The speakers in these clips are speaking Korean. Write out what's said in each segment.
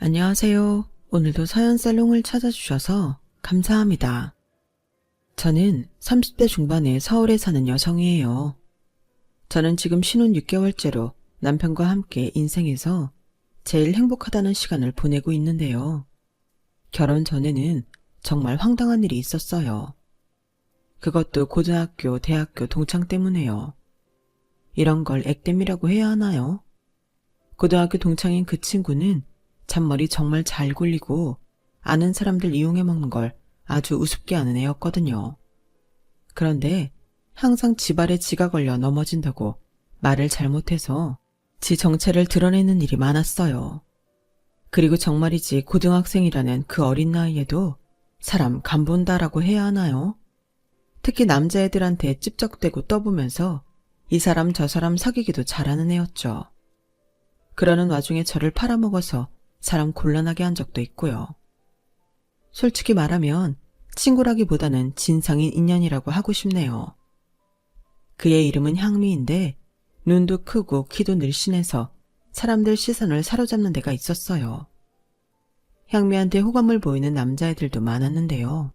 안녕하세요. 오늘도 서연살롱을 찾아주셔서 감사합니다. 저는 30대 중반의 서울에 사는 여성이에요. 저는 지금 신혼 6개월째로 남편과 함께 인생에서 제일 행복하다는 시간을 보내고 있는데요. 결혼 전에는 정말 황당한 일이 있었어요. 그것도 고등학교, 대학교 동창 때문에요. 이런 걸 액땜이라고 해야 하나요? 고등학교 동창인 그 친구는 잔머리 정말 잘 굴리고 아는 사람들 이용해 먹는 걸 아주 우습게 하는 애였거든요. 그런데 항상 지발에 지가 걸려 넘어진다고 말을 잘못해서 지 정체를 드러내는 일이 많았어요. 그리고 정말이지 고등학생이라는 그 어린 나이에도 사람 간본다라고 해야 하나요? 특히 남자애들한테 찝적대고 떠보면서 이 사람 저 사람 사귀기도 잘하는 애였죠. 그러는 와중에 저를 팔아먹어서 사람 곤란하게 한 적도 있고요. 솔직히 말하면 친구라기보다는 진상인 인연이라고 하고 싶네요. 그의 이름은 향미인데 눈도 크고 키도 늘씬해서 사람들 시선을 사로잡는 데가 있었어요. 향미한테 호감을 보이는 남자애들도 많았는데요.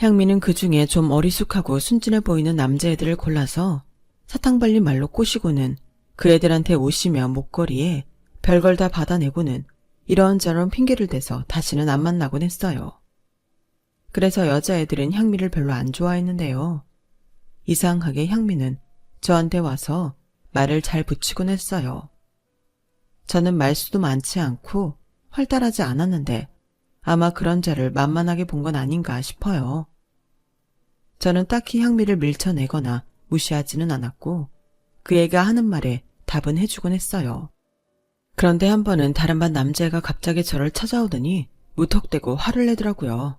향미는 그 중에 좀 어리숙하고 순진해 보이는 남자애들을 골라서 사탕 발린 말로 꼬시고는 그 애들한테 옷이며 목걸이에 별걸 다 받아내고는 이런저런 핑계를 대서 다시는 안 만나곤 했어요. 그래서 여자애들은 향미를 별로 안 좋아했는데요. 이상하게 향미는 저한테 와서 말을 잘 붙이곤 했어요. 저는 말수도 많지 않고 활달하지 않았는데 아마 그런 저를 만만하게 본 건 아닌가 싶어요. 저는 딱히 향미를 밀쳐내거나 무시하지는 않았고 그 애가 하는 말에 답은 해주곤 했어요. 그런데 한 번은 다른 반 남자애가 갑자기 저를 찾아오더니 무턱대고 화를 내더라고요.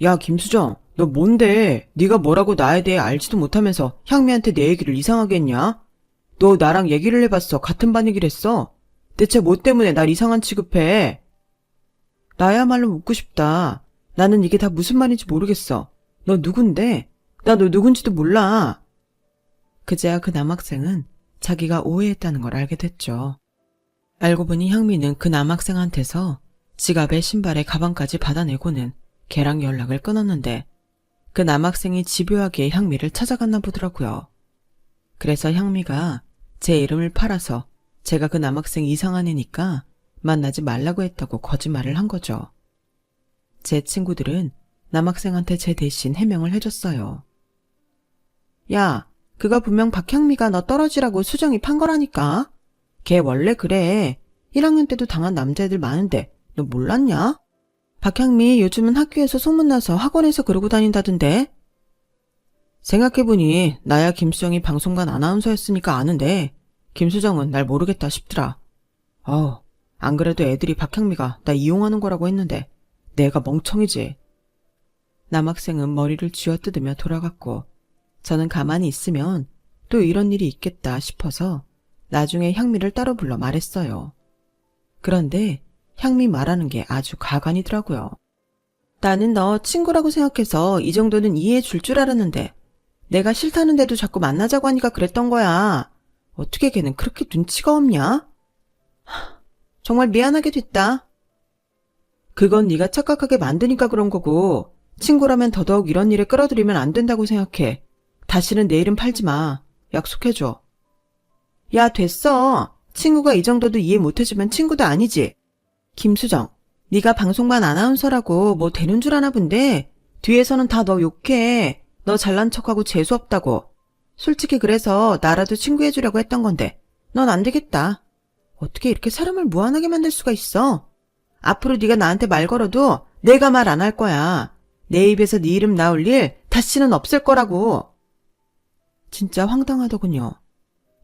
야, 김수정, 너 뭔데? 네가 뭐라고 나에 대해 알지도 못하면서 향미한테 내 얘기를 이상하게 했냐? 너 나랑 얘기를 해봤어. 같은 반이길 했어. 대체 뭐 때문에 날 이상한 취급해? 나야말로 묻고 싶다. 나는 이게 다 무슨 말인지 모르겠어. 너 누군데? 나 너 누군지도 몰라. 그제야 그 남학생은 자기가 오해했다는 걸 알게 됐죠. 알고 보니 향미는 그 남학생한테서 지갑에 신발에 가방까지 받아내고는 걔랑 연락을 끊었는데 그 남학생이 집요하게 향미를 찾아갔나 보더라고요. 그래서 향미가 제 이름을 팔아서 제가 그 남학생 이상한 애니까 만나지 말라고 했다고 거짓말을 한 거죠. 제 친구들은 남학생한테 제 대신 해명을 해줬어요. 야, 그거 분명 박향미가 너 떨어지라고 수정이 판 거라니까. 걔 원래 그래. 1학년 때도 당한 남자애들 많은데 너 몰랐냐? 박향미 요즘은 학교에서 소문나서 학원에서 그러고 다닌다던데. 생각해보니 나야 김수정이 방송반 아나운서였으니까 아는데 김수정은 날 모르겠다 싶더라. 안 그래도 애들이 박향미가 나 이용하는 거라고 했는데 내가 멍청이지. 남학생은 머리를 쥐어뜯으며 돌아갔고 저는 가만히 있으면 또 이런 일이 있겠다 싶어서 나중에 향미를 따로 불러 말했어요. 그런데 향미 말하는 게 아주 가관이더라고요. 나는 너 친구라고 생각해서 이 정도는 이해해 줄 줄 알았는데 내가 싫다는데도 자꾸 만나자고 하니까 그랬던 거야. 어떻게 걔는 그렇게 눈치가 없냐? 정말 미안하게 됐다. 그건 네가 착각하게 만드니까 그런 거고 친구라면 더더욱 이런 일에 끌어들이면 안 된다고 생각해. 다시는 내 이름 팔지 마. 약속해줘. 야, 됐어. 친구가 이 정도도 이해 못해주면 친구도 아니지. 김수정, 네가 방송반 아나운서라고 뭐 되는 줄 아나 본데 뒤에서는 다 너 욕해. 너 잘난 척하고 재수없다고. 솔직히 그래서 나라도 친구해주려고 했던 건데 넌 안 되겠다. 어떻게 이렇게 사람을 무한하게 만들 수가 있어? 앞으로 네가 나한테 말 걸어도 내가 말 안 할 거야. 내 입에서 네 이름 나올 일 다시는 없을 거라고. 진짜 황당하더군요.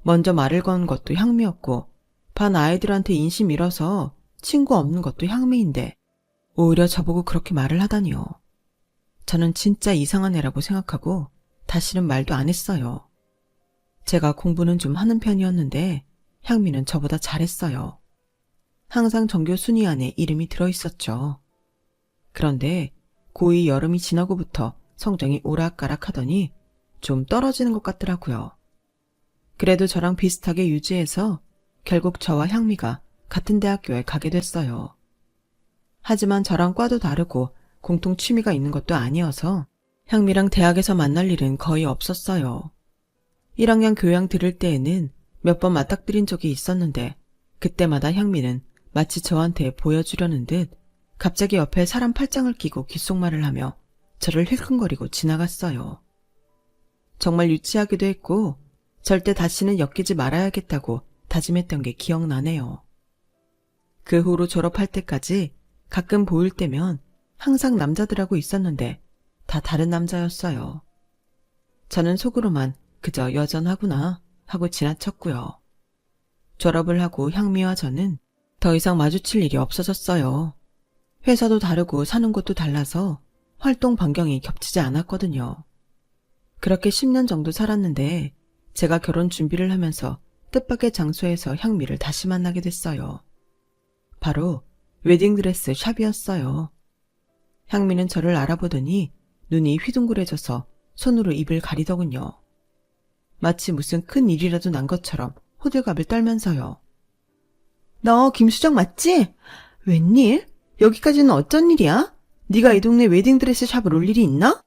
먼저 말을 건 것도 향미였고 반 아이들한테 인심 잃어서 친구 없는 것도 향미인데 오히려 저보고 그렇게 말을 하다니요. 저는 진짜 이상한 애라고 생각하고 다시는 말도 안 했어요. 제가 공부는 좀 하는 편이었는데 향미는 저보다 잘했어요. 항상 전교 순위 안에 이름이 들어있었죠. 그런데 고2 여름이 지나고부터 성적이 오락가락하더니 좀 떨어지는 것 같더라고요. 그래도 저랑 비슷하게 유지해서 결국 저와 향미가 같은 대학교에 가게 됐어요. 하지만 저랑 과도 다르고 공통 취미가 있는 것도 아니어서 향미랑 대학에서 만날 일은 거의 없었어요. 1학년 교양 들을 때에는 몇 번 맞닥뜨린 적이 있었는데 그때마다 향미는 마치 저한테 보여주려는 듯 갑자기 옆에 사람 팔짱을 끼고 귓속말을 하며 저를 힐끔거리고 지나갔어요. 정말 유치하기도 했고 절대 다시는 엮이지 말아야겠다고 다짐했던 게 기억나네요. 그 후로 졸업할 때까지 가끔 보일 때면 항상 남자들하고 있었는데 다 다른 남자였어요. 저는 속으로만 그저 여전하구나 하고 지나쳤고요. 졸업을 하고 향미와 저는 더 이상 마주칠 일이 없어졌어요. 회사도 다르고 사는 곳도 달라서 활동 반경이 겹치지 않았거든요. 그렇게 10년 정도 살았는데 제가 결혼 준비를 하면서 뜻밖의 장소에서 향미를 다시 만나게 됐어요. 바로 웨딩드레스 샵이었어요. 향미는 저를 알아보더니 눈이 휘둥그레져서 손으로 입을 가리더군요. 마치 무슨 큰 일이라도 난 것처럼 호들갑을 떨면서요. 너 김수정 맞지? 웬일? 여기까지는 어쩐 일이야? 네가 이 동네 웨딩드레스 샵을 올 일이 있나?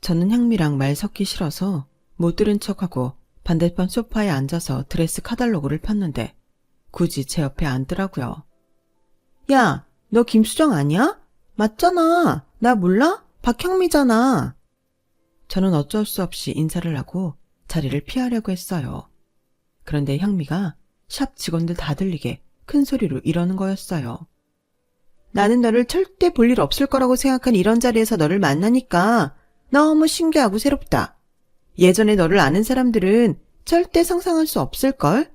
저는 향미랑 말 섞기 싫어서 못 들은 척하고 반대편 소파에 앉아서 드레스 카탈로그를 폈는데 굳이 제 옆에 앉더라고요. 야, 너 김수정 아니야? 맞잖아. 나 몰라? 박향미잖아. 저는 어쩔 수 없이 인사를 하고 자리를 피하려고 했어요. 그런데 향미가 샵 직원들 다 들리게 큰 소리로 이러는 거였어요. 나는 너를 절대 볼 일 없을 거라고 생각한 이런 자리에서 너를 만나니까 너무 신기하고 새롭다. 예전에 너를 아는 사람들은 절대 상상할 수 없을걸?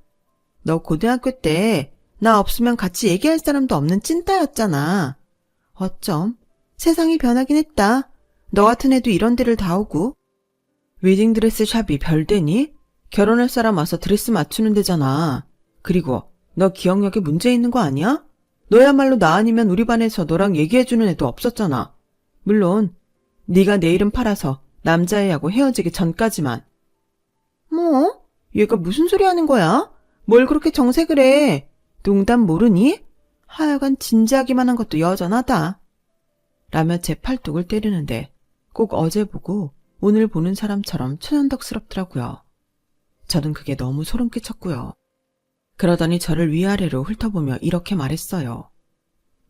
너 고등학교 때 나 없으면 같이 얘기할 사람도 없는 찐따였잖아. 어쩜 세상이 변하긴 했다. 너 같은 애도 이런 데를 다 오고. 웨딩드레스 샵이 별대니? 결혼할 사람 와서 드레스 맞추는 데잖아. 그리고 너 기억력에 문제 있는 거 아니야? 너야말로 나 아니면 우리 반에서 너랑 얘기해주는 애도 없었잖아. 물론 네가 내 이름 팔아서 남자애하고 헤어지기 전까지만. 뭐? 얘가 무슨 소리 하는 거야? 뭘 그렇게 정색을 해? 농담 모르니? 하여간 진지하기만 한 것도 여전하다. 라며 제 팔뚝을 때리는데 꼭 어제 보고 오늘 보는 사람처럼 천연덕스럽더라고요. 저는 그게 너무 소름 끼쳤고요. 그러더니 저를 위아래로 훑어보며 이렇게 말했어요.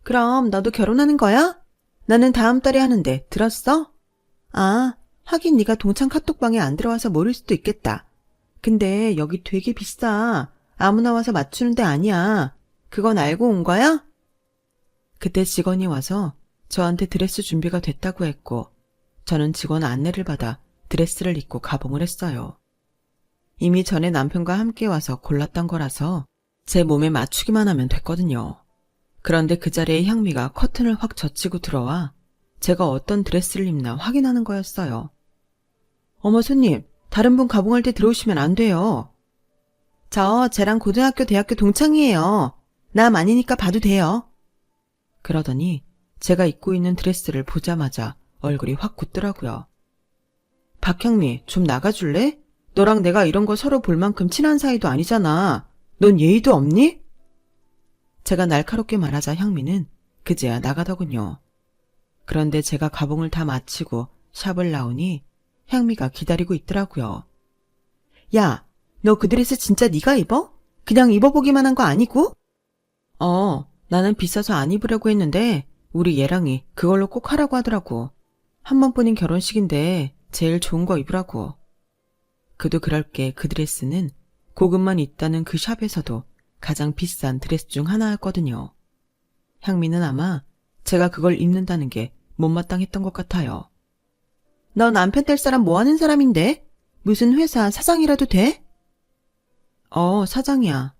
그럼 너도 결혼하는 거야? 나는 다음 달에 하는데 들었어? 아, 하긴 네가 동창 카톡방에 안 들어와서 모를 수도 있겠다. 근데 여기 되게 비싸. 아무나 와서 맞추는 데 아니야. 그건 알고 온 거야? 그때 직원이 와서 저한테 드레스 준비가 됐다고 했고 저는 직원 안내를 받아 드레스를 입고 가봉을 했어요. 이미 전에 남편과 함께 와서 골랐던 거라서 제 몸에 맞추기만 하면 됐거든요. 그런데 그 자리에 향미가 커튼을 확 젖히고 들어와 제가 어떤 드레스를 입나 확인하는 거였어요. 어머 손님, 다른 분 가봉할 때 들어오시면 안 돼요. 저 쟤랑 고등학교 대학교 동창이에요. 남 아니니까 봐도 돼요. 그러더니 제가 입고 있는 드레스를 보자마자 얼굴이 확 굳더라고요. 박향미, 좀 나가줄래? 너랑 내가 이런 거 서로 볼 만큼 친한 사이도 아니잖아. 넌 예의도 없니? 제가 날카롭게 말하자 향미는 그제야 나가더군요. 그런데 제가 가봉을 다 마치고 샵을 나오니 향미가 기다리고 있더라고요. 야, 너 그 드레스 진짜 네가 입어? 그냥 입어보기만 한 거 아니고? 나는 비싸서 안 입으려고 했는데 우리 얘랑이 그걸로 꼭 하라고 하더라고. 한 번뿐인 결혼식인데 제일 좋은 거 입으라고. 그도 그럴 게 그 드레스는 고급만 있다는 그 샵에서도 가장 비싼 드레스 중 하나였거든요. 향미는 아마 제가 그걸 입는다는 게 못마땅했던 것 같아요. 너 남편 될 사람 뭐 하는 사람인데? 무슨 회사 사장이라도 돼? 사장이야.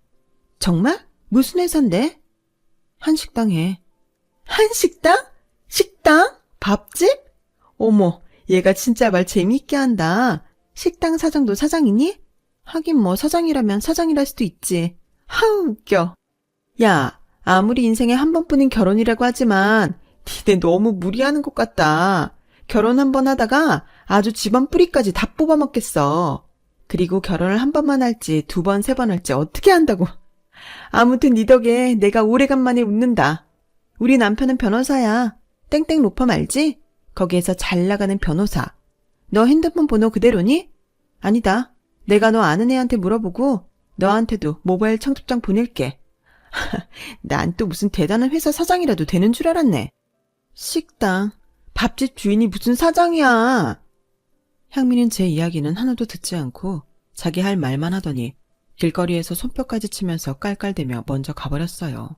정말? 무슨 회사인데? 한식당에. 한식당? 식당? 밥집? 어머, 얘가 진짜 말 재미있게 한다. 식당 사장도 사장이니? 하긴 뭐 사장이라면 사장이랄 수도 있지. 하우 웃겨. 야, 아무리 인생에 한 번뿐인 결혼이라고 하지만 니네 너무 무리하는 것 같다. 결혼 한 번 하다가 아주 집안 뿌리까지 다 뽑아먹겠어. 그리고 결혼을 한 번만 할지 두 번, 세 번 할지 어떻게 한다고. 아무튼 네 덕에 내가 오래간만에 웃는다. 우리 남편은 변호사야. 땡땡 로펌 알지? 거기에서 잘 나가는 변호사. 너 핸드폰 번호 그대로니? 아니다. 내가 너 아는 애한테 물어보고 너한테도 모바일 청첩장 보낼게. 난 또 무슨 대단한 회사 사장이라도 되는 줄 알았네. 식당, 밥집 주인이 무슨 사장이야. 향미는 제 이야기는 하나도 듣지 않고 자기 할 말만 하더니 길거리에서 손뼉까지 치면서 깔깔대며 먼저 가버렸어요.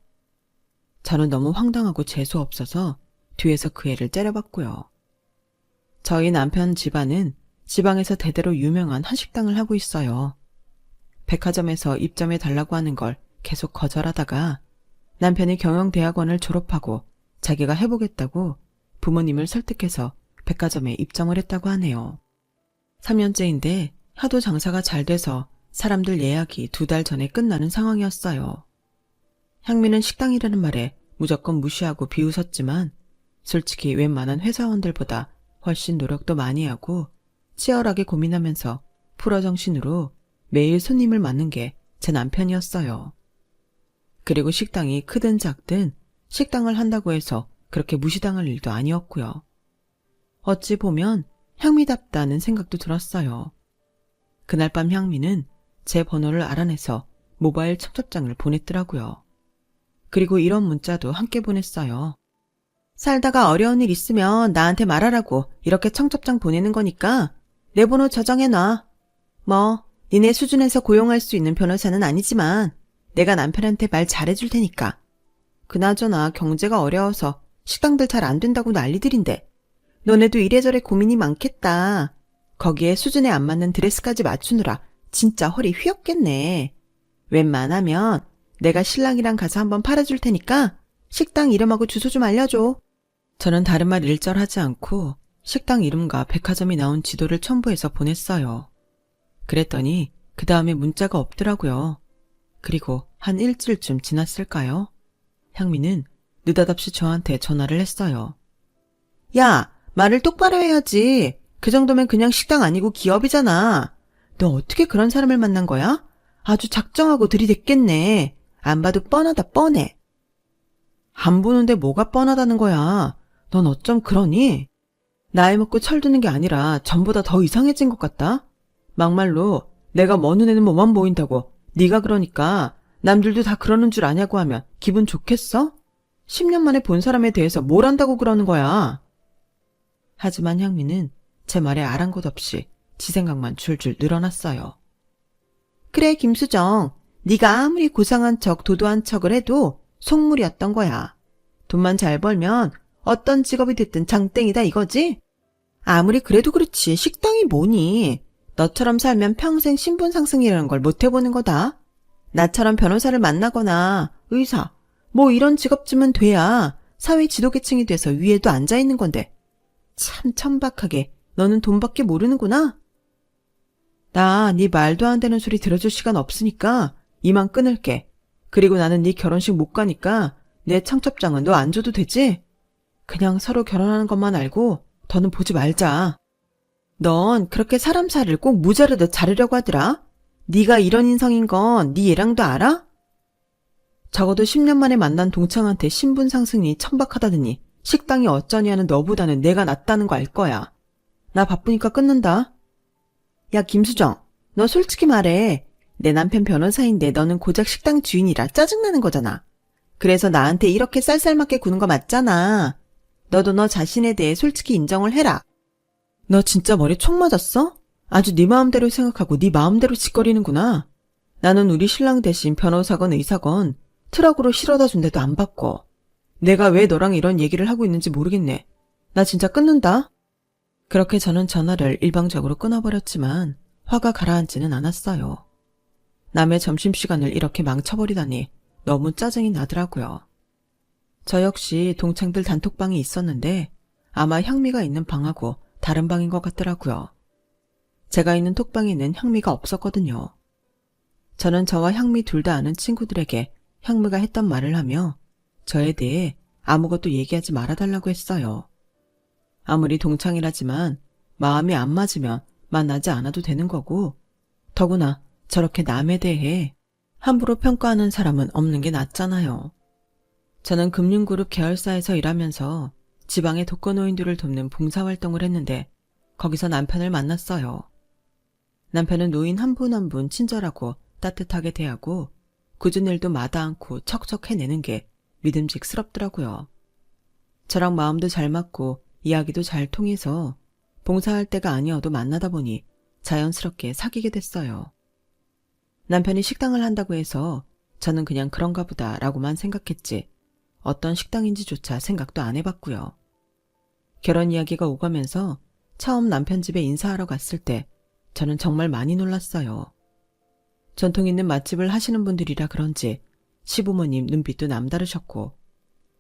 저는 너무 황당하고 재수없어서 뒤에서 그 애를 째려봤고요. 저희 남편 집안은 지방에서 대대로 유명한 한식당을 하고 있어요. 백화점에서 입점해 달라고 하는 걸 계속 거절하다가 남편이 경영대학원을 졸업하고 자기가 해보겠다고 부모님을 설득해서 백화점에 입점을 했다고 하네요. 3년째인데 하도 장사가 잘 돼서 사람들 예약이 2달 전에 끝나는 상황이었어요. 향미는 식당이라는 말에 무조건 무시하고 비웃었지만 솔직히 웬만한 회사원들보다 훨씬 노력도 많이 하고 치열하게 고민하면서 풀어정신으로 매일 손님을 맞는 게 제 남편이었어요. 그리고 식당이 크든 작든 식당을 한다고 해서 그렇게 무시당할 일도 아니었고요. 어찌 보면 향미답다는 생각도 들었어요. 그날 밤 향미는 제 번호를 알아내서 모바일 청첩장을 보냈더라고요. 그리고 이런 문자도 함께 보냈어요. 살다가 어려운 일 있으면 나한테 말하라고 이렇게 청첩장 보내는 거니까 내 번호 저장해놔. 뭐 니네 수준에서 고용할 수 있는 변호사는 아니지만 내가 남편한테 말 잘해줄 테니까. 그나저나 경제가 어려워서 식당들 잘 안 된다고 난리들인데 너네도 이래저래 고민이 많겠다. 거기에 수준에 안 맞는 드레스까지 맞추느라 진짜 허리 휘었겠네. 웬만하면 내가 신랑이랑 가서 한번 팔아줄 테니까 식당 이름하고 주소 좀 알려줘. 저는 다른 말 일절하지 않고 식당 이름과 백화점이 나온 지도를 첨부해서 보냈어요. 그랬더니 그 다음에 문자가 없더라고요. 그리고 한 일주일쯤 지났을까요? 향미는 느닷없이 저한테 전화를 했어요. 야, 말을 똑바로 해야지. 그 정도면 그냥 식당 아니고 기업이잖아. 너 어떻게 그런 사람을 만난 거야? 아주 작정하고 들이댔겠네. 안 봐도 뻔하다 뻔해. 안 보는데 뭐가 뻔하다는 거야. 넌 어쩜 그러니? 나이 먹고 철드는 게 아니라 전보다 더 이상해진 것 같다. 막말로 내가 먼 눈에는 뭐만 보인다고 네가 그러니까 남들도 다 그러는 줄 아냐고 하면 기분 좋겠어? 10년 만에 본 사람에 대해서 뭘 안다고 그러는 거야. 하지만 향미는 제 말에 아랑곳 없이 지 생각만 줄줄 늘어났어요. 그래 김수정, 네가 아무리 고상한 척 도도한 척을 해도 속물이었던 거야. 돈만 잘 벌면 어떤 직업이 됐든 장땡이다 이거지? 아무리 그래도 그렇지 식당이 뭐니? 너처럼 살면 평생 신분 상승이라는 걸 못 해보는 거다. 나처럼 변호사를 만나거나 의사, 뭐 이런 직업쯤은 돼야 사회 지도계층이 돼서 위에도 앉아있는 건데 참 천박하게 너는 돈밖에 모르는구나. 나 네 말도 안 되는 소리 들어줄 시간 없으니까 이만 끊을게. 그리고 나는 네 결혼식 못 가니까 내 청첩장은 너 안 줘도 되지? 그냥 서로 결혼하는 것만 알고 더는 보지 말자. 넌 그렇게 사람 살을 꼭 무자르듯 자르려고 하더라. 네가 이런 인성인 건 네 얘랑도 알아? 적어도 10년 만에 만난 동창한테 신분 상승이 천박하다더니 식당이 어쩌니 하는 너보다는 내가 낫다는 거 알 거야. 나 바쁘니까 끊는다. 야 김수정, 너 솔직히 말해. 내 남편 변호사인데 너는 고작 식당 주인이라 짜증나는 거잖아. 그래서 나한테 이렇게 쌀쌀맞게 구는 거 맞잖아. 너도 너 자신에 대해 솔직히 인정을 해라. 너 진짜 머리 총 맞았어? 아주 네 마음대로 생각하고 네 마음대로 짓거리는구나. 나는 우리 신랑 대신 변호사건 의사건 트럭으로 실어다 준데도 안 받고. 내가 왜 너랑 이런 얘기를 하고 있는지 모르겠네. 나 진짜 끊는다. 그렇게 저는 전화를 일방적으로 끊어버렸지만 화가 가라앉지는 않았어요. 남의 점심시간을 이렇게 망쳐버리다니 너무 짜증이 나더라고요. 저 역시 동창들 단톡방이 있었는데 아마 향미가 있는 방하고 다른 방인 것 같더라고요. 제가 있는 톡방에는 향미가 없었거든요. 저는 저와 향미 둘 다 아는 친구들에게 향미가 했던 말을 하며 저에 대해 아무것도 얘기하지 말아달라고 했어요. 아무리 동창이라지만 마음이 안 맞으면 만나지 않아도 되는 거고 더구나 저렇게 남에 대해 함부로 평가하는 사람은 없는 게 낫잖아요. 저는 금융그룹 계열사에서 일하면서 지방의 독거노인들을 돕는 봉사활동을 했는데 거기서 남편을 만났어요. 남편은 노인 한 분 한 분 친절하고 따뜻하게 대하고 굳은 일도 마다 않고 척척 해내는 게 믿음직스럽더라고요. 저랑 마음도 잘 맞고 이야기도 잘 통해서 봉사할 때가 아니어도 만나다 보니 자연스럽게 사귀게 됐어요. 남편이 식당을 한다고 해서 저는 그냥 그런가 보다 라고만 생각했지 어떤 식당인지조차 생각도 안 해봤고요. 결혼 이야기가 오가면서 처음 남편 집에 인사하러 갔을 때 저는 정말 많이 놀랐어요. 전통 있는 맛집을 하시는 분들이라 그런지 시부모님 눈빛도 남다르셨고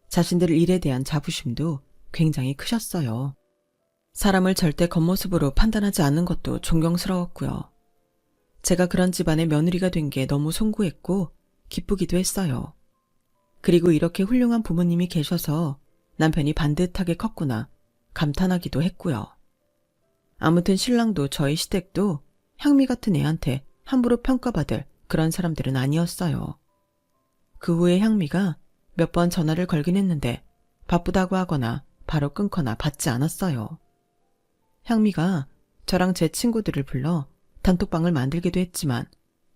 자신들 일에 대한 자부심도 굉장히 크셨어요. 사람을 절대 겉모습으로 판단하지 않는 것도 존경스러웠고요. 제가 그런 집안의 며느리가 된 게 너무 송구했고 기쁘기도 했어요. 그리고 이렇게 훌륭한 부모님이 계셔서 남편이 반듯하게 컸구나 감탄하기도 했고요. 아무튼 신랑도 저희 시댁도 향미 같은 애한테 함부로 평가받을 그런 사람들은 아니었어요. 그 후에 향미가 몇 번 전화를 걸긴 했는데 바쁘다고 하거나 바로 끊거나 받지 않았어요. 향미가 저랑 제 친구들을 불러 단톡방을 만들기도 했지만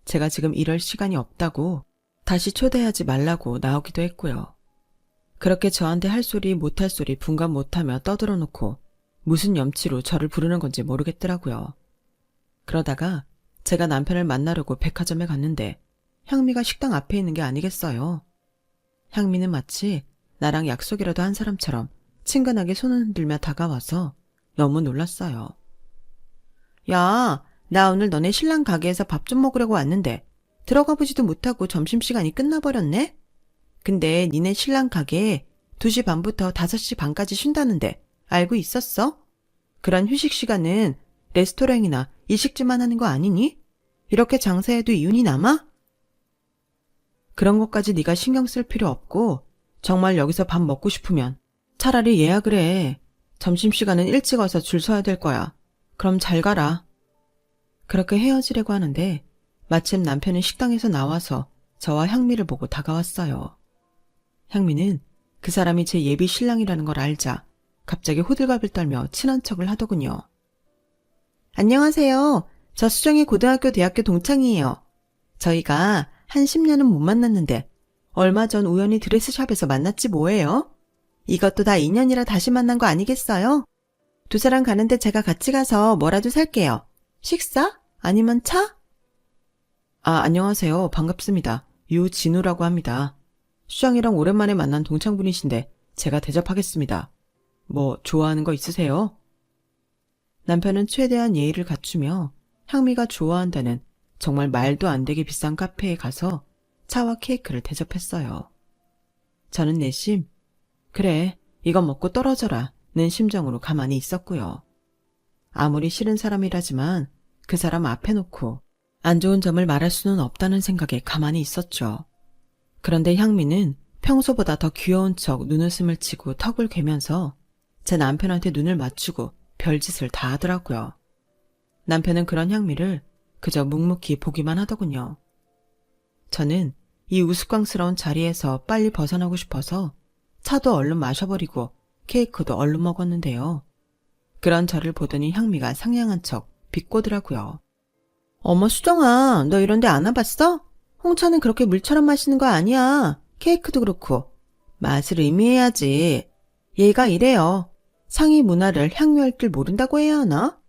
제가 지금 이럴 시간이 없다고 다시 초대하지 말라고 나오기도 했고요. 그렇게 저한테 할 소리 못할 소리 분간 못하며 떠들어 놓고 무슨 염치로 저를 부르는 건지 모르겠더라고요. 그러다가 제가 남편을 만나려고 백화점에 갔는데 향미가 식당 앞에 있는 게 아니겠어요. 향미는 마치 나랑 약속이라도 한 사람처럼 친근하게 손을 흔들며 다가와서 너무 놀랐어요. 야, 나 오늘 너네 신랑 가게에서 밥 좀 먹으려고 왔는데 들어가 보지도 못하고 점심시간이 끝나버렸네? 근데 니네 신랑 가게에 2시 반부터 5시 반까지 쉰다는데 알고 있었어? 그런 휴식 시간은 레스토랑이나 일식집만 하는 거 아니니? 이렇게 장사해도 이윤이 남아? 그런 것까지 네가 신경 쓸 필요 없고 정말 여기서 밥 먹고 싶으면 차라리 예약을 해. 점심시간은 일찍 와서 줄 서야 될 거야. 그럼 잘 가라. 그렇게 헤어지려고 하는데 마침 남편은 식당에서 나와서 저와 향미를 보고 다가왔어요. 향미는 그 사람이 제 예비 신랑이라는 걸 알자 갑자기 호들갑을 떨며 친한 척을 하더군요. 안녕하세요. 저 수정이 고등학교 대학교 동창이에요. 저희가 한 10년은 못 만났는데 얼마 전 우연히 드레스샵에서 만났지 뭐예요? 이것도 다 인연이라 다시 만난 거 아니겠어요? 두 사람 가는데 제가 같이 가서 뭐라도 살게요. 식사? 아니면 차? 안녕하세요. 반갑습니다. 유진우라고 합니다. 수정이랑 오랜만에 만난 동창분이신데 제가 대접하겠습니다. 뭐 좋아하는 거 있으세요? 남편은 최대한 예의를 갖추며 향미가 좋아한다는 정말 말도 안 되게 비싼 카페에 가서 차와 케이크를 대접했어요. 저는 내심 그래 이건 먹고 떨어져라 는 심정으로 가만히 있었고요. 아무리 싫은 사람이라지만 그 사람 앞에 놓고 안 좋은 점을 말할 수는 없다는 생각에 가만히 있었죠. 그런데 향미는 평소보다 더 귀여운 척 눈웃음을 치고 턱을 괴면서 제 남편한테 눈을 맞추고 별짓을 다 하더라고요. 남편은 그런 향미를 그저 묵묵히 보기만 하더군요. 저는 이 우스꽝스러운 자리에서 빨리 벗어나고 싶어서 차도 얼른 마셔버리고 케이크도 얼른 먹었는데요. 그런 저를 보더니 향미가 상냥한 척 비꼬더라고요. 어머 수정아, 너 이런 데 안 와봤어? 홍차는 그렇게 물처럼 마시는 거 아니야. 케이크도 그렇고. 맛을 의미해야지. 얘가 이래요. 상위 문화를 향유할 줄 모른다고 해야 하나?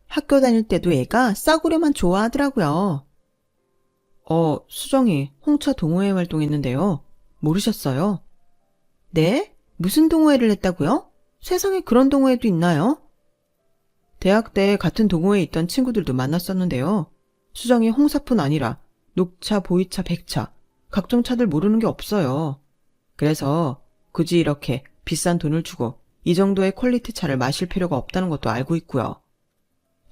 학교 다닐 때도 애가 싸구려만 좋아하더라고요. 수정이 홍차 동호회 활동했는데요. 모르셨어요? 네? 무슨 동호회를 했다고요? 세상에 그런 동호회도 있나요? 대학 때 같은 동호회에 있던 친구들도 만났었는데요. 수정이 홍사뿐 아니라 녹차, 보이차, 백차, 각종 차들 모르는 게 없어요. 그래서 굳이 이렇게 비싼 돈을 주고 이 정도의 퀄리티 차를 마실 필요가 없다는 것도 알고 있고요.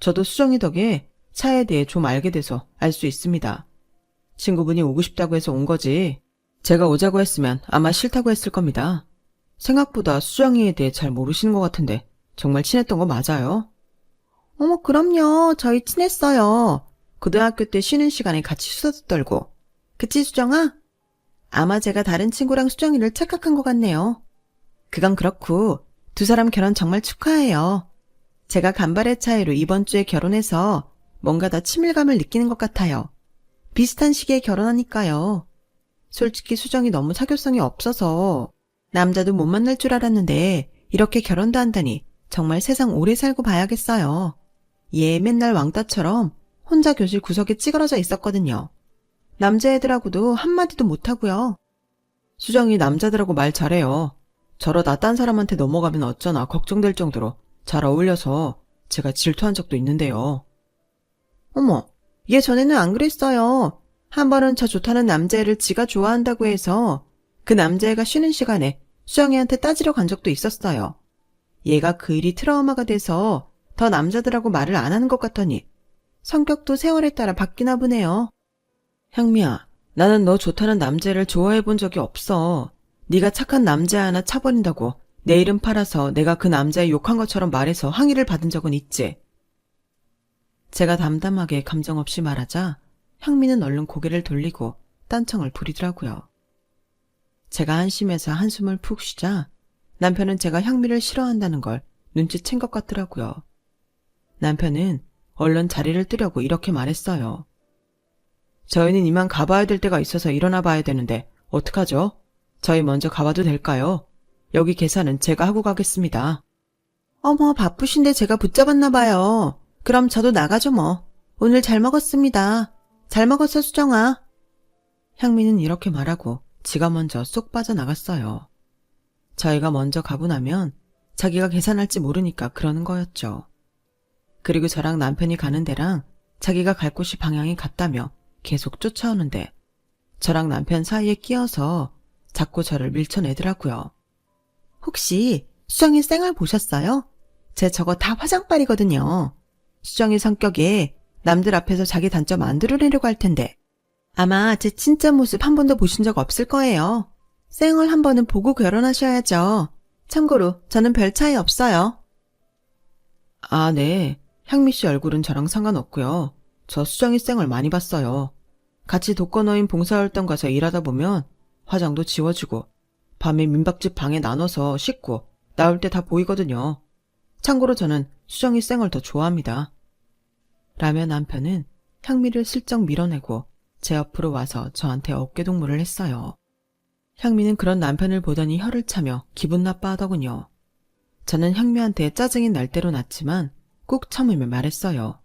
저도 수정이 덕에 차에 대해 좀 알게 돼서 알 수 있습니다. 친구분이 오고 싶다고 해서 온 거지. 제가 오자고 했으면 아마 싫다고 했을 겁니다. 생각보다 수정이에 대해 잘 모르시는 것 같은데 정말 친했던 거 맞아요? 그럼요. 저희 친했어요. 고등학교 때 쉬는 시간에 같이 수다도 떨고 그치, 수정아? 아마 제가 다른 친구랑 수정이를 착각한 것 같네요. 그건 그렇고 두 사람 결혼 정말 축하해요. 제가 간발의 차이로 이번 주에 결혼해서 뭔가 더 친밀감을 느끼는 것 같아요. 비슷한 시기에 결혼하니까요. 솔직히 수정이 너무 사교성이 없어서 남자도 못 만날 줄 알았는데 이렇게 결혼도 한다니 정말 세상 오래 살고 봐야겠어요. 얘 맨날 왕따처럼 혼자 교실 구석에 찌그러져 있었거든요. 남자애들하고도 한마디도 못하고요. 수정이 남자들하고 말 잘해요. 저러다 딴 사람한테 넘어가면 어쩌나 걱정될 정도로 잘 어울려서 제가 질투한 적도 있는데요. 어머, 얘 전에는 안 그랬어요. 한 번은 저 좋다는 남자애를 지가 좋아한다고 해서 그 남자애가 쉬는 시간에 수정이한테 따지러 간 적도 있었어요. 얘가 그 일이 트라우마가 돼서 더 남자들하고 말을 안 하는 것 같더니 성격도 세월에 따라 바뀌나 보네요. 향미야, 나는 너 좋다는 남자를 좋아해 본 적이 없어. 네가 착한 남자 하나 차버린다고 내 이름 팔아서 내가 그 남자에 욕한 것처럼 말해서 항의를 받은 적은 있지. 제가 담담하게 감정 없이 말하자 향미는 얼른 고개를 돌리고 딴청을 부리더라고요. 제가 한심해서 한숨을 푹 쉬자 남편은 제가 향미를 싫어한다는 걸 눈치챈 것 같더라고요. 남편은 얼른 자리를 뜨려고 이렇게 말했어요. 저희는 이만 가봐야 될 때가 있어서 일어나 봐야 되는데 어떡하죠? 저희 먼저 가봐도 될까요? 여기 계산은 제가 하고 가겠습니다. 어머, 바쁘신데 제가 붙잡았나 봐요. 그럼 저도 나가죠 뭐. 오늘 잘 먹었습니다. 잘 먹었어, 수정아. 향미는 이렇게 말하고 지가 먼저 쏙 빠져나갔어요. 저희가 먼저 가고 나면 자기가 계산할지 모르니까 그러는 거였죠. 그리고 저랑 남편이 가는 데랑 자기가 갈 곳이 방향이 같다며 계속 쫓아오는데 저랑 남편 사이에 끼어서 자꾸 저를 밀쳐내더라고요. 혹시 수정이 쌩얼 보셨어요? 제 저거 다 화장빨이거든요. 수정이 성격에 남들 앞에서 자기 단점 안 드러내려고 할 텐데 아마 제 진짜 모습 한 번도 보신 적 없을 거예요. 쌩얼 한 번은 보고 결혼하셔야죠. 참고로 저는 별 차이 없어요. 아, 네. 향미 씨 얼굴은 저랑 상관없고요. 저 수정이 쌩얼 많이 봤어요. 같이 독거노인 봉사활동 가서 일하다 보면 화장도 지워지고 밤에 민박집 방에 나눠서 씻고 나올 때 다 보이거든요. 참고로 저는 수정이 쌩얼 더 좋아합니다. 라며 남편은 향미를 슬쩍 밀어내고 제 옆으로 와서 저한테 어깨동무를 했어요. 향미는 그런 남편을 보더니 혀를 차며 기분 나빠하더군요. 저는 향미한테 짜증이 날 대로 났지만 꾹 참으며 말했어요.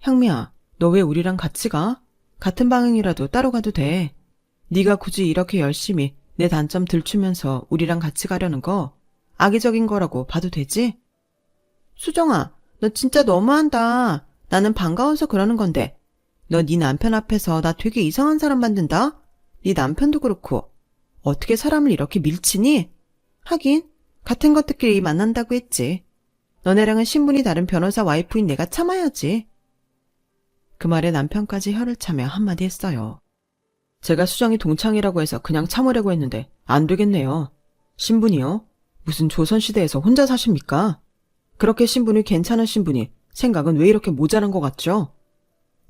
향미야, 너 왜 우리랑 같이 가? 같은 방향이라도 따로 가도 돼. 네가 굳이 이렇게 열심히 내 단점 들추면서 우리랑 같이 가려는 거 악의적인 거라고 봐도 되지? 수정아, 너 진짜 너무한다. 나는 반가워서 그러는 건데 너 네 남편 앞에서 나 되게 이상한 사람 만든다? 네 남편도 그렇고 어떻게 사람을 이렇게 밀치니? 하긴 같은 것들끼리 만난다고 했지. 너네랑은 신분이 다른 변호사 와이프인 내가 참아야지. 그 말에 남편까지 혀를 차며 한마디 했어요. 제가 수정이 동창이라고 해서 그냥 참으려고 했는데 안 되겠네요. 신분이요? 무슨 조선시대에서 혼자 사십니까? 그렇게 신분이 괜찮으신 분이 생각은 왜 이렇게 모자란 것 같죠?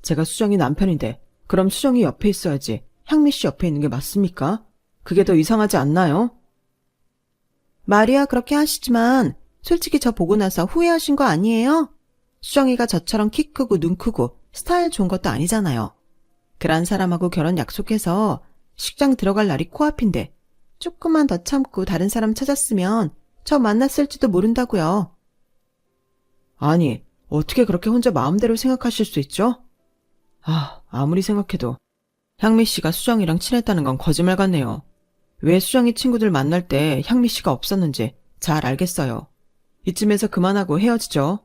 제가 수정이 남편인데 그럼 수정이 옆에 있어야지 향미 씨 옆에 있는 게 맞습니까? 그게 더 이상하지 않나요? 말이야 그렇게 하시지만 솔직히 저 보고 나서 후회하신 거 아니에요? 수정이가 저처럼 키 크고 눈 크고 스타일 좋은 것도 아니잖아요. 그런 사람하고 결혼 약속해서 식장 들어갈 날이 코앞인데 조금만 더 참고 다른 사람 찾았으면 저 만났을지도 모른다고요. 아니, 어떻게 그렇게 혼자 마음대로 생각하실 수 있죠? 아무리 생각해도 향미 씨가 수정이랑 친했다는 건 거짓말 같네요. 왜 수정이 친구들 만날 때 향미 씨가 없었는지 잘 알겠어요. 이쯤에서 그만하고 헤어지죠.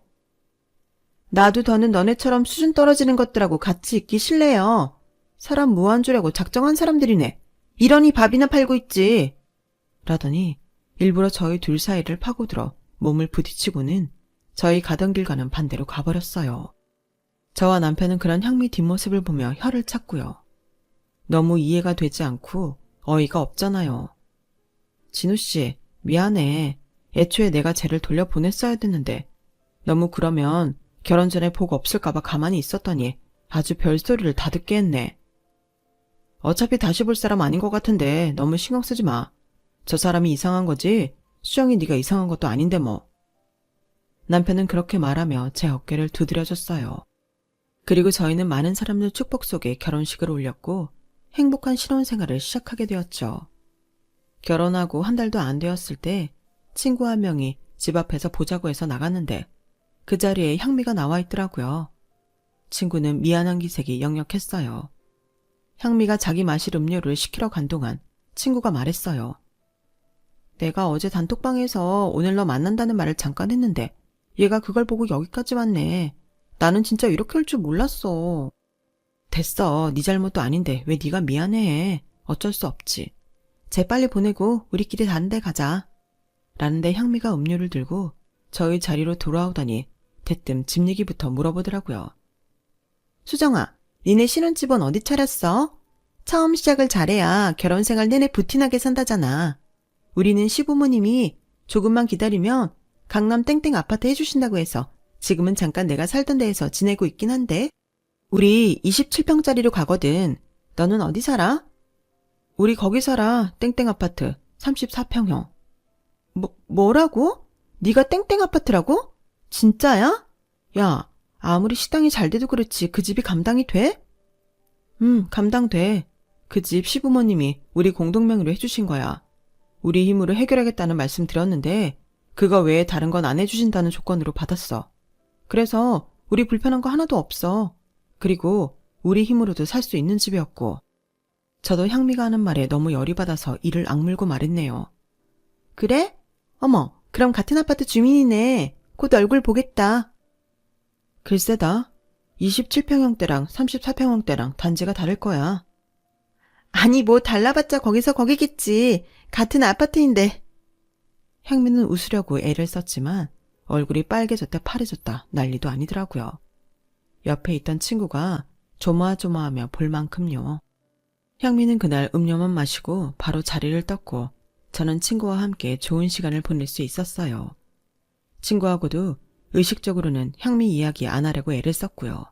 나도 더는 너네처럼 수준 떨어지는 것들하고 같이 있기 싫네요. 사람 무한 주려고 작정한 사람들이네. 이러니 밥이나 팔고 있지. 라더니 일부러 저희 둘 사이를 파고들어 몸을 부딪히고는 저희 가던 길과는 반대로 가버렸어요. 저와 남편은 그런 향미 뒷모습을 보며 혀를 찼고요. 너무 이해가 되지 않고 어이가 없잖아요. 진우씨, 미안해. 애초에 내가 쟤를 돌려보냈어야 됐는데 너무 그러면 결혼 전에 복 없을까봐 가만히 있었더니 아주 별소리를 다 듣게 했네. 어차피 다시 볼 사람 아닌 것 같은데 너무 신경 쓰지 마. 저 사람이 이상한 거지 수정이 네가 이상한 것도 아닌데 뭐. 남편은 그렇게 말하며 제 어깨를 두드려줬어요. 그리고 저희는 많은 사람들 축복 속에 결혼식을 올렸고 행복한 신혼생활을 시작하게 되었죠. 결혼하고 한 달도 안 되었을 때 친구 한 명이 집 앞에서 보자고 해서 나갔는데 그 자리에 향미가 나와 있더라고요. 친구는 미안한 기색이 역력했어요. 향미가 자기 마실 음료를 시키러 간 동안 친구가 말했어요. 내가 어제 단톡방에서 오늘 너 만난다는 말을 잠깐 했는데 얘가 그걸 보고 여기까지 왔네. 나는 진짜 이렇게 할 줄 몰랐어. 됐어. 네 잘못도 아닌데 왜 네가 미안해. 어쩔 수 없지. 쟤 빨리 보내고 우리끼리 다른 데 가자. 라는데 향미가 음료를 들고 저희 자리로 돌아오더니 대뜸 집 얘기부터 물어보더라고요. 수정아, 니네 신혼집은 어디 차렸어? 처음 시작을 잘해야 결혼생활 내내 부티나게 산다잖아. 우리는 시부모님이 조금만 기다리면 강남 땡땡 아파트 해주신다고 해서 지금은 잠깐 내가 살던 데에서 지내고 있긴 한데 우리 27평짜리로 가거든. 너는 어디 살아? 우리 거기 살아. 땡땡 아파트 34평형. 뭐라고? 네가 땡땡 아파트라고? 진짜야? 야, 아무리 식당이 잘 돼도 그렇지 그 집이 감당이 돼? 감당돼. 그 집 시부모님이 우리 공동명의로 해주신 거야. 우리 힘으로 해결하겠다는 말씀 드렸는데 그거 외에 다른 건 안 해주신다는 조건으로 받았어. 그래서 우리 불편한 거 하나도 없어. 그리고 우리 힘으로도 살 수 있는 집이었고. 저도 향미가 하는 말에 너무 열이 받아서 이를 악물고 말했네요. 그래? 어머, 그럼 같은 아파트 주민이네. 곧 얼굴 보겠다. 글쎄다. 27평형대랑 34평형대랑 단지가 다를 거야. 아니 뭐 달라봤자 거기서 거기겠지. 같은 아파트인데. 향미는 웃으려고 애를 썼지만 얼굴이 빨개졌다 파래졌다 난리도 아니더라고요. 옆에 있던 친구가 조마조마하며 볼 만큼요. 향미는 그날 음료만 마시고 바로 자리를 떴고 저는 친구와 함께 좋은 시간을 보낼 수 있었어요. 친구하고도 의식적으로는 향미 이야기 안 하려고 애를 썼고요.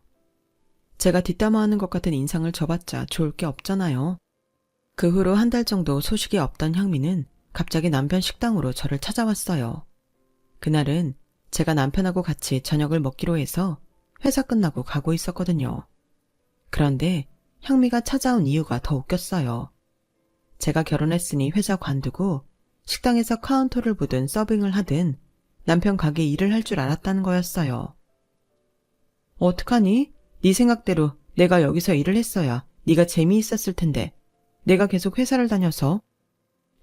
제가 뒷담화하는 것 같은 인상을 줘봤자 좋을 게 없잖아요. 그 후로 한 달 정도 소식이 없던 향미는 갑자기 남편 식당으로 저를 찾아왔어요. 그날은 제가 남편하고 같이 저녁을 먹기로 해서 회사 끝나고 가고 있었거든요. 그런데 향미가 찾아온 이유가 더 웃겼어요. 제가 결혼했으니 회사 관두고 식당에서 카운터를 보든 서빙을 하든 남편 가게 일을 할 줄 알았다는 거였어요. 어떡하니? 네 생각대로 내가 여기서 일을 했어야 네가 재미있었을 텐데 내가 계속 회사를 다녀서.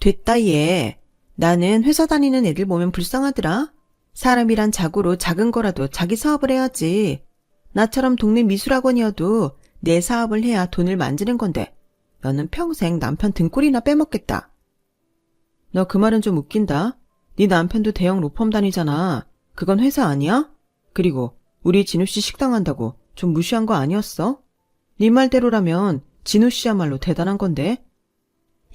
됐다 얘. 나는 회사 다니는 애들 보면 불쌍하더라. 사람이란 자고로 작은 거라도 자기 사업을 해야지. 나처럼 동네 미술학원이어도 내 사업을 해야 돈을 만지는 건데 너는 평생 남편 등골이나 빼먹겠다. 너 그 말은 좀 웃긴다. 네 남편도 대형 로펌 다니잖아. 그건 회사 아니야? 그리고 우리 진우씨 식당 한다고 좀 무시한 거 아니었어? 네 말대로라면 진우씨야말로 대단한 건데.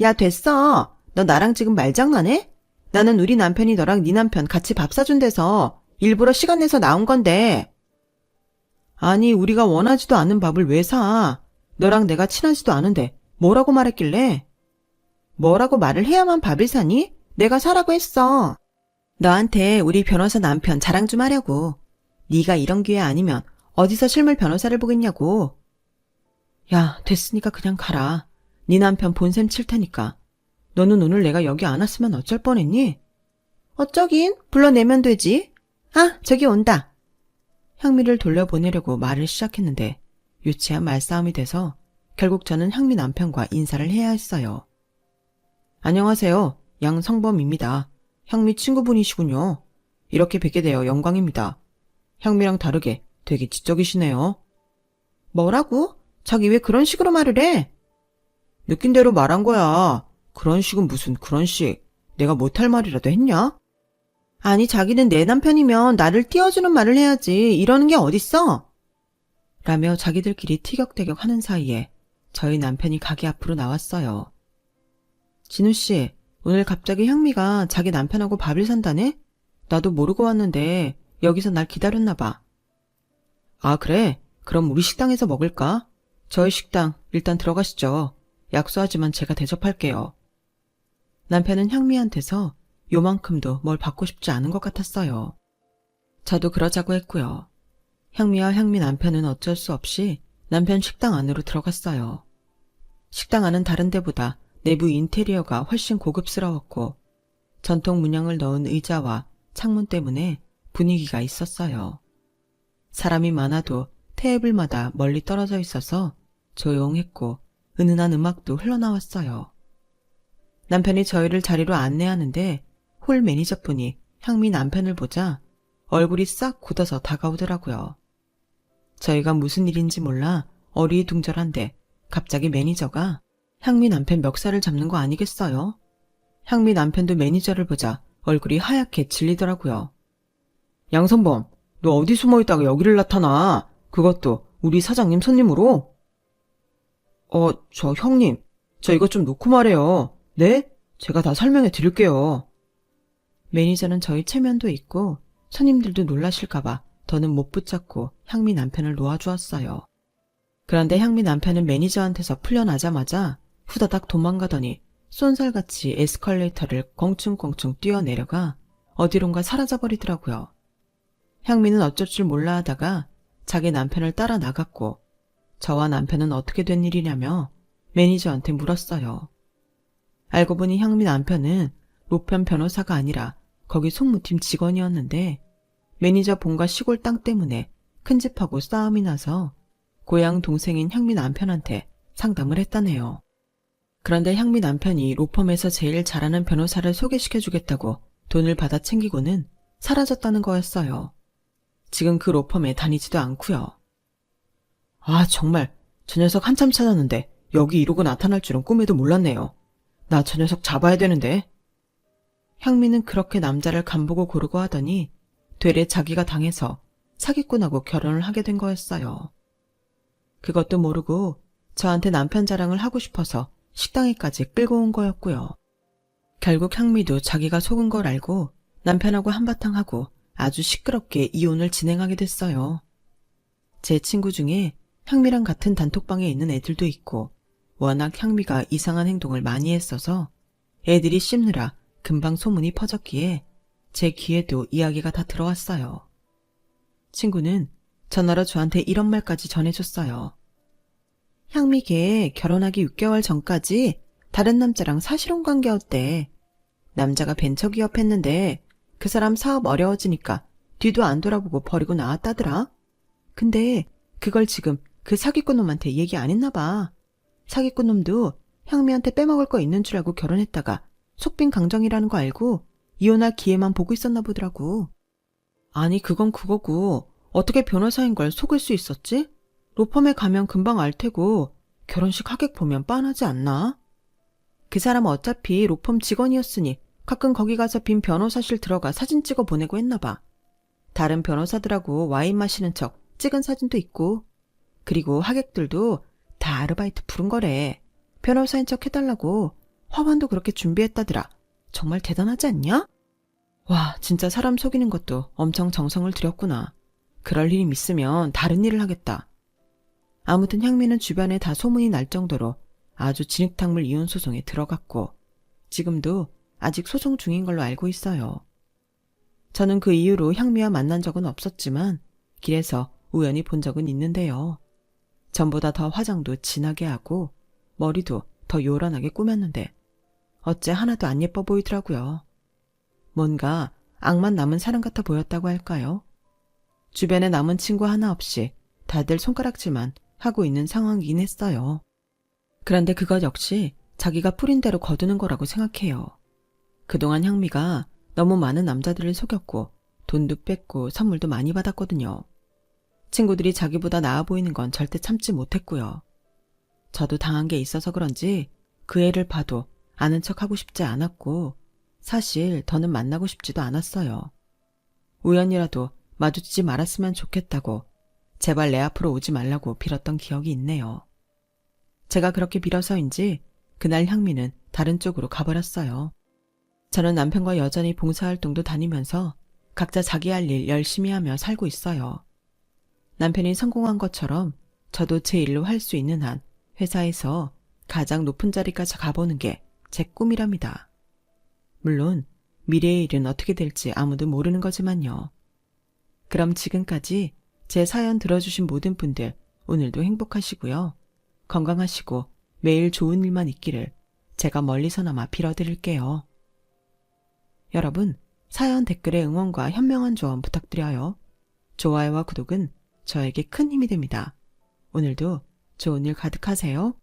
야 됐어. 너 나랑 지금 말장난해? 나는 우리 남편이 너랑 네 남편 같이 밥 사준 데서 일부러 시간 내서 나온 건데. 아니 우리가 원하지도 않는 밥을 왜 사? 너랑 내가 친하지도 않은데 뭐라고 말했길래? 뭐라고 말을 해야만 밥을 사니? 내가 사라고 했어. 너한테 우리 변호사 남편 자랑 좀 하려고. 네가 이런 기회 아니면 어디서 실물 변호사를 보겠냐고. 야 됐으니까 그냥 가라. 네 남편 본샘 칠 테니까. 너는 오늘 내가 여기 안 왔으면 어쩔 뻔했니? 어쩌긴 불러내면 되지. 아 저기 온다. 향미를 돌려보내려고 말을 시작했는데 유치한 말싸움이 돼서 결국 저는 향미 남편과 인사를 해야 했어요. 안녕하세요. 양성범입니다. 향미 친구분이시군요. 이렇게 뵙게 되어 영광입니다. 향미랑 다르게 되게 지적이시네요. 뭐라고? 자기 왜 그런 식으로 말을 해? 느낀 대로 말한 거야. 그런 식은 무슨 그런 식. 내가 못할 말이라도 했냐? 아니 자기는 내 남편이면 나를 띄워주는 말을 해야지. 이러는 게 어딨어? 라며 자기들끼리 티격태격 하는 사이에 저희 남편이 가게 앞으로 나왔어요. 진우씨, 오늘 갑자기 향미가 자기 남편하고 밥을 산다네? 나도 모르고 왔는데 여기서 날 기다렸나 봐. 아 그래? 그럼 우리 식당에서 먹을까? 저희 식당 일단 들어가시죠. 약소하지만 제가 대접할게요. 남편은 향미한테서 요만큼도 뭘 받고 싶지 않은 것 같았어요. 저도 그러자고 했고요. 향미와 향미 남편은 어쩔 수 없이 남편 식당 안으로 들어갔어요. 식당 안은 다른 데보다 내부 인테리어가 훨씬 고급스러웠고 전통 문양을 넣은 의자와 창문 때문에 분위기가 있었어요. 사람이 많아도 테이블마다 멀리 떨어져 있어서 조용했고 은은한 음악도 흘러나왔어요. 남편이 저희를 자리로 안내하는데 홀 매니저분이 향미 남편을 보자 얼굴이 싹 굳어서 다가오더라고요. 저희가 무슨 일인지 몰라 어리둥절한데 갑자기 매니저가 향미 남편 멱살을 잡는 거 아니겠어요? 향미 남편도 매니저를 보자 얼굴이 하얗게 질리더라고요. 양선범, 너 어디 숨어있다가 여기를 나타나? 그것도 우리 사장님 손님으로? 저 형님, 저 이것 좀 놓고 말해요. 네? 제가 다 설명해 드릴게요. 매니저는 저희 체면도 있고 손님들도 놀라실까봐 더는 못 붙잡고 향미 남편을 놓아주었어요. 그런데 향미 남편은 매니저한테서 풀려나자마자 후다닥 도망가더니 쏜살같이 에스컬레이터를 껑충껑충 뛰어내려가 어디론가 사라져버리더라고요. 향미는 어쩔 줄 몰라 하다가 자기 남편을 따라 나갔고 저와 남편은 어떻게 된 일이냐며 매니저한테 물었어요. 알고 보니 향미 남편은 로편 변호사가 아니라 거기 송무팀 직원이었는데 매니저 본가 시골 땅 때문에 큰집하고 싸움이 나서 고향 동생인 향미 남편한테 상담을 했다네요. 그런데 향미 남편이 로펌에서 제일 잘하는 변호사를 소개시켜주겠다고 돈을 받아 챙기고는 사라졌다는 거였어요. 지금 그 로펌에 다니지도 않고요. 아, 정말 저 녀석 한참 찾았는데 여기 이러고 나타날 줄은 꿈에도 몰랐네요. 나 저 녀석 잡아야 되는데. 향미는 그렇게 남자를 간보고 고르고 하더니 되레 자기가 당해서 사기꾼하고 결혼을 하게 된 거였어요. 그것도 모르고 저한테 남편 자랑을 하고 싶어서 식당에까지 끌고 온 거였고요. 결국 향미도 자기가 속은 걸 알고 남편하고 한바탕 하고 아주 시끄럽게 이혼을 진행하게 됐어요. 제 친구 중에 향미랑 같은 단톡방에 있는 애들도 있고 워낙 향미가 이상한 행동을 많이 했어서 애들이 씹느라 금방 소문이 퍼졌기에 제 귀에도 이야기가 다 들어왔어요. 친구는 전화로 저한테 이런 말까지 전해줬어요. 향미 걔 결혼하기 6개월 전까지 다른 남자랑 사실혼 관계였대. 남자가 벤처기업 했는데 그 사람 사업 어려워지니까 뒤도 안 돌아보고 버리고 나왔다더라. 근데 그걸 지금 그 사기꾼 놈한테 얘기 안 했나 봐. 사기꾼 놈도 향미한테 빼먹을 거 있는 줄 알고 결혼했다가 속빈 강정이라는 거 알고 이혼할 기회만 보고 있었나 보더라고. 아니 그건 그거고 어떻게 변호사인 걸 속을 수 있었지? 로펌에 가면 금방 알 테고 결혼식 하객 보면 빤하지 않나? 그 사람 어차피 로펌 직원이었으니 가끔 거기 가서 빈 변호사실 들어가 사진 찍어 보내고 했나 봐. 다른 변호사들하고 와인 마시는 척 찍은 사진도 있고 그리고 하객들도 다 아르바이트 부른 거래. 변호사인 척 해달라고 화환도 그렇게 준비했다더라. 정말 대단하지 않냐? 와, 진짜 사람 속이는 것도 엄청 정성을 들였구나. 그럴 일이 있으면 다른 일을 하겠다. 아무튼 향미는 주변에 다 소문이 날 정도로 아주 진흙탕물 이혼 소송에 들어갔고 지금도 아직 소송 중인 걸로 알고 있어요. 저는 그 이후로 향미와 만난 적은 없었지만 길에서 우연히 본 적은 있는데요. 전보다 더 화장도 진하게 하고 머리도 더 요란하게 꾸몄는데 어째 하나도 안 예뻐 보이더라고요. 뭔가 악만 남은 사람 같아 보였다고 할까요? 주변에 남은 친구 하나 없이 다들 손가락질만 하고 있는 상황이긴 했어요. 그런데 그것 역시 자기가 뿌린 대로 거두는 거라고 생각해요. 그동안 향미가 너무 많은 남자들을 속였고 돈도 뺐고 선물도 많이 받았거든요. 친구들이 자기보다 나아 보이는 건 절대 참지 못했고요. 저도 당한 게 있어서 그런지 그 애를 봐도 아는 척하고 싶지 않았고 사실 더는 만나고 싶지도 않았어요. 우연이라도 마주치지 말았으면 좋겠다고 제발 내 앞으로 오지 말라고 빌었던 기억이 있네요. 제가 그렇게 빌어서인지 그날 향미는 다른 쪽으로 가버렸어요. 저는 남편과 여전히 봉사활동도 다니면서 각자 자기 할 일 열심히 하며 살고 있어요. 남편이 성공한 것처럼 저도 제 일로 할 수 있는 한 회사에서 가장 높은 자리까지 가보는 게 제 꿈이랍니다. 물론 미래의 일은 어떻게 될지 아무도 모르는 거지만요. 그럼 지금까지 제 사연 들어주신 모든 분들 오늘도 행복하시고요. 건강하시고 매일 좋은 일만 있기를 제가 멀리서나마 빌어드릴게요. 여러분, 사연 댓글에 응원과 현명한 조언 부탁드려요. 좋아요와 구독은 저에게 큰 힘이 됩니다. 오늘도 좋은 일 가득하세요.